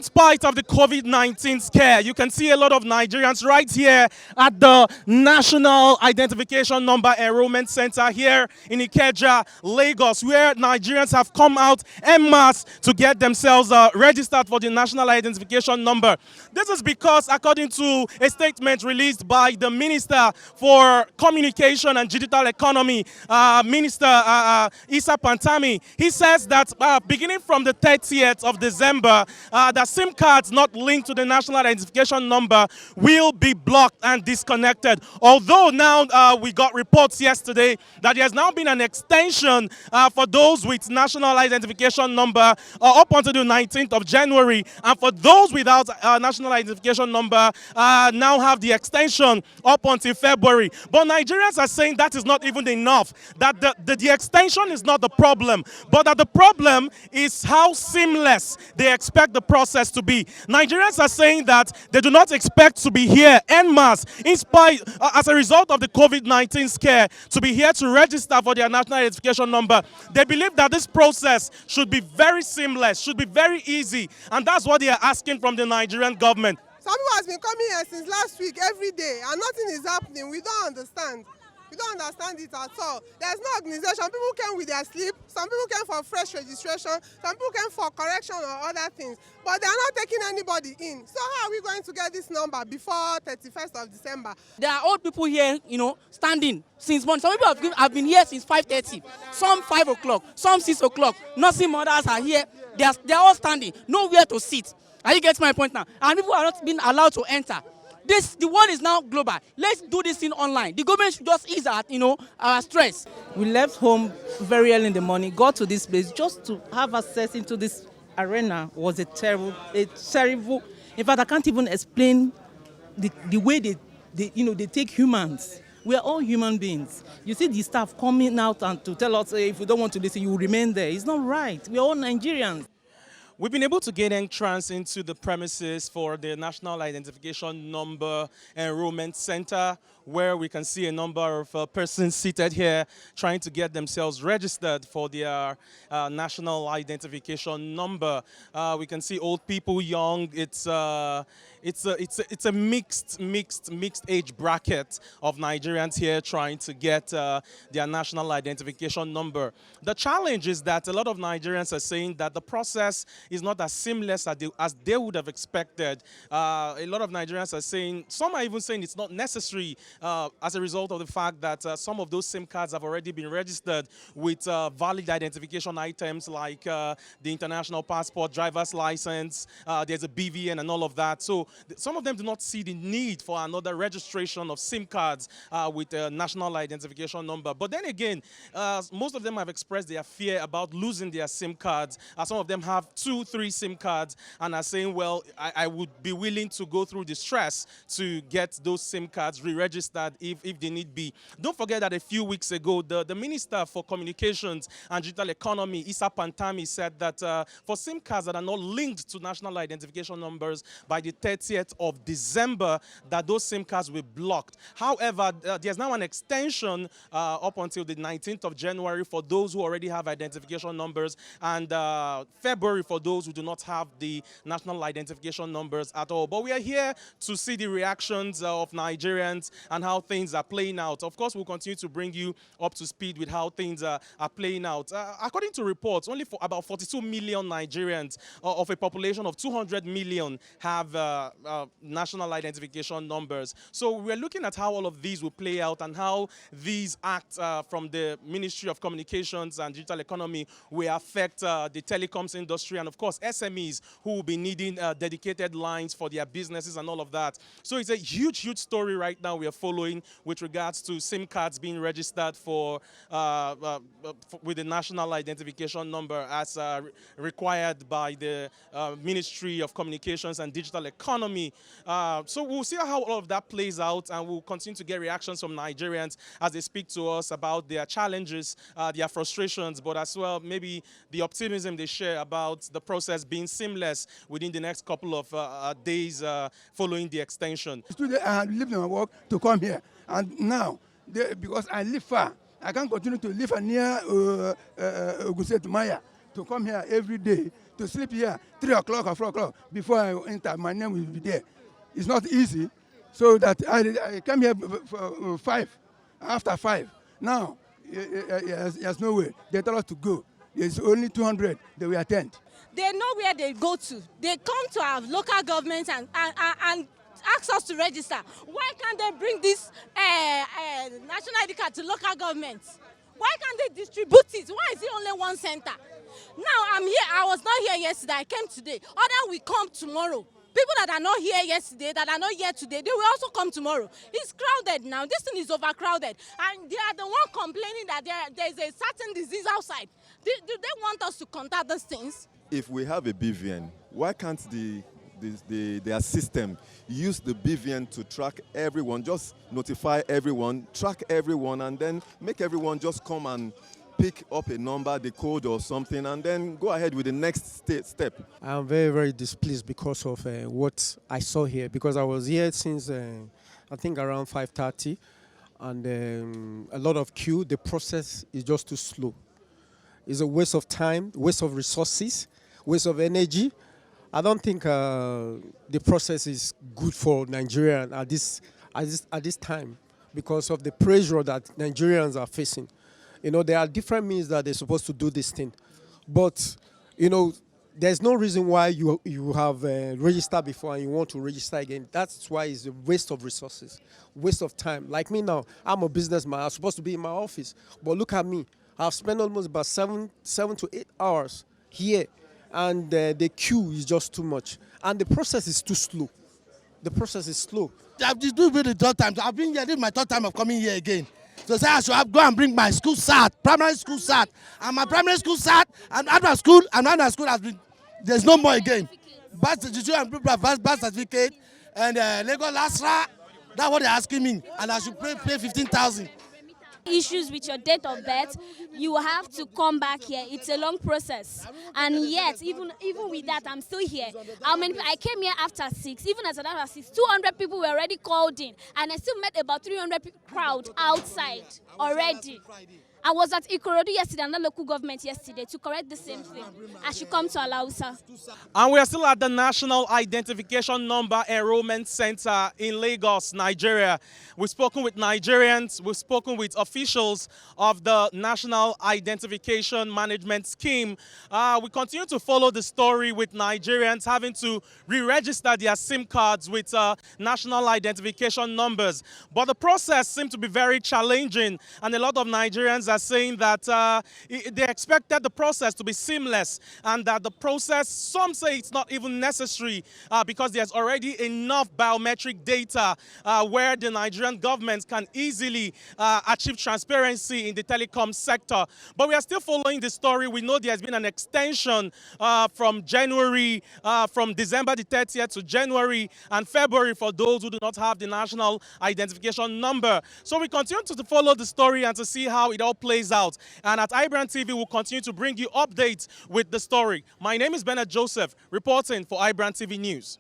In spite of the COVID-19 scare, you can see a lot of Nigerians right here at the National Identification Number Enrollment Center here in Ikeja, Lagos, where Nigerians have come out en masse to get themselves registered for the National Identification Number. This is because, according to a statement released by the Minister for Communication and Digital Economy, Minister Issa Pantami, he says that beginning from the 30th of December, that SIM cards not linked to the National Identification Number will be blocked and disconnected. Although now we got reports yesterday that there has now been an extension for those with National Identification Number up until the 19th of January, and for those without National Identification Number now have the extension up until February. But Nigerians are saying that is not even enough, that the extension is not the problem, but that the problem is how seamless they expect the process to be. Nigerians are saying that they do not expect to be here en masse, in spite, as a result of the COVID-19 scare, to be here to register for their National Identification Number. They believe that this process should be very seamless, should be very easy, and that's what they are asking from the Nigerian government. Some people has been coming here since last week every day and nothing is happening. We don't understand. We don't understand it at all. There's no organization. People came with their sleep. Some people came for fresh registration. Some people came for correction or other things. But they are not taking anybody in. So how are we going to get this number before 31st of December? There are old people here, standing since morning. Some people have been here since 5:30. Some 5 o'clock. Some 6 o'clock. Nursing mothers are here. They are all standing. Nowhere to sit. Are you getting my point now? And people are not being allowed to enter. The world is now global. Let's do this thing online. The government should just ease our stress. We left home very early in the morning, got to this place just to have access into this arena was a terrible. In fact, I can't even explain the way they take humans. We are all human beings. You see the staff coming out and to tell us, if we don't want to listen, you will remain there. It's not right. We are all Nigerians. We've been able to gain entrance into the premises for the National Identification Number Enrollment Center, where we can see a number of persons seated here trying to get themselves registered for their National Identification Number. We can see old people, young. It's a mixed age bracket of Nigerians here trying to get their National Identification Number. The challenge is that a lot of Nigerians are saying that the process is not as seamless as they would have expected. A lot of Nigerians are saying, some are even saying it's not necessary as a result of the fact that some of those SIM cards have already been registered with valid identification items like the international passport, driver's license, there's a BVN and all of that. So some of them do not see the need for another registration of SIM cards with a National Identification Number. But then again, most of them have expressed their fear about losing their SIM cards. Some of them have 2-3 SIM cards and are saying, well, I would be willing to go through the stress to get those SIM cards re-registered if they need be. Don't forget that a few weeks ago, the Minister for Communications and Digital Economy, Issa Pantami, said that for SIM cards that are not linked to National Identification Numbers by the 30th of December, that those SIM cards will be blocked. However, there's now an extension up until the 19th of January for those who already have identification numbers, and February for those who do not have the National Identification Numbers at all. But we are here to see the reactions of Nigerians and how things are playing out. Of course, we'll continue to bring you up to speed with how things are playing out. According to reports, only for about 42 million Nigerians of a population of 200 million have national identification numbers. So we're looking at how all of these will play out and how these acts from the Ministry of Communications and Digital Economy will affect the telecoms industry and, of course, SMEs who will be needing dedicated lines for their businesses and all of that. So it's a huge story right now we are following with regards to SIM cards being registered for with the National Identification Number as required by the Ministry of Communications and Digital Economy. So we'll see how all of that plays out, and we'll continue to get reactions from Nigerians as they speak to us about their challenges, their frustrations, but as well maybe the optimism they share about the process being seamless within the next couple of days following the extension. Today I had left my work to come here, and now because I live far, I can't continue to live near Ogun State Maya. to come here every day, to sleep here 3 o'clock or 4 o'clock before I enter. My name will be there. It's not easy. So that I came here for 5, after 5. Now, there's no way. They tell us to go. There's only 200 they will attend. They know where they go to. They come to our local government and ask us to register. Why can't they bring this national ID card to local governments? Why can't they distribute it? Why is it only one center? Now I'm here. I was not here yesterday. I came today. Others will come tomorrow. People that are not here yesterday, that are not here today, they will also come tomorrow. It's crowded now. This thing is overcrowded. And they are the one complaining that there's a certain disease outside. Do they want us to contact those things? If we have a BVN, why can't their system use the BVN to track everyone, just notify everyone, track everyone, and then make everyone just come and pick up a number, the code or something, and then go ahead with the next step? I'm very, very displeased because of what I saw here, because I was here since I think around 5:30, and a lot of queue. The process is just too slow. It's a waste of time, waste of resources, waste of energy. I don't think the process is good for Nigerians at this time because of the pressure that Nigerians are facing. You know, there are different means that they're supposed to do this thing. But, you know, there's no reason why you have registered before and you want to register again. That's why it's a waste of resources, waste of time. Like me now, I'm a businessman. I'm supposed to be in my office. But look at me. I've spent almost about 7 to 8 hours here. And the queue is just too much. And the process is too slow. The process is slow. I've just been the third time. I've been here. This is my third time of coming here again. So say I should go and bring my school cert, primary school cert. And my primary school cert, and after school has been, there's no more again. Birth certificate, and Lagos Lasra, that's what they're asking me. And I should pay 15,000. Issues with your date of birth, you have to come back here. It's a long process, and yet even with that, I'm still here. How many people? I came here after 6. Even as after 6, 200 people were already called in, and I still met about 300 people crowd outside already. I was at Ikorodu yesterday and the local government yesterday to correct the same thing. I should come to Alausa. And we are still at the National Identification Number Enrollment Center in Lagos, Nigeria. We've spoken with Nigerians, we've spoken with officials of the National Identification Management Scheme. We continue to follow the story with Nigerians having to re-register their SIM cards with national identification numbers. But the process seems to be very challenging, and a lot of Nigerians are saying that they expected the process to be seamless, and that the process, some say it's not even necessary because there's already enough biometric data where the Nigerian government can easily achieve transparency in the telecom sector. But we are still following the story. We know there's been an extension from January, from December the 30th to January and February for those who do not have the national identification number. So we continue to follow the story and to see how it all plays out. And at iBrandTV, we'll continue to bring you updates with the story. My name is Bernard Joseph, reporting for iBrandTV News.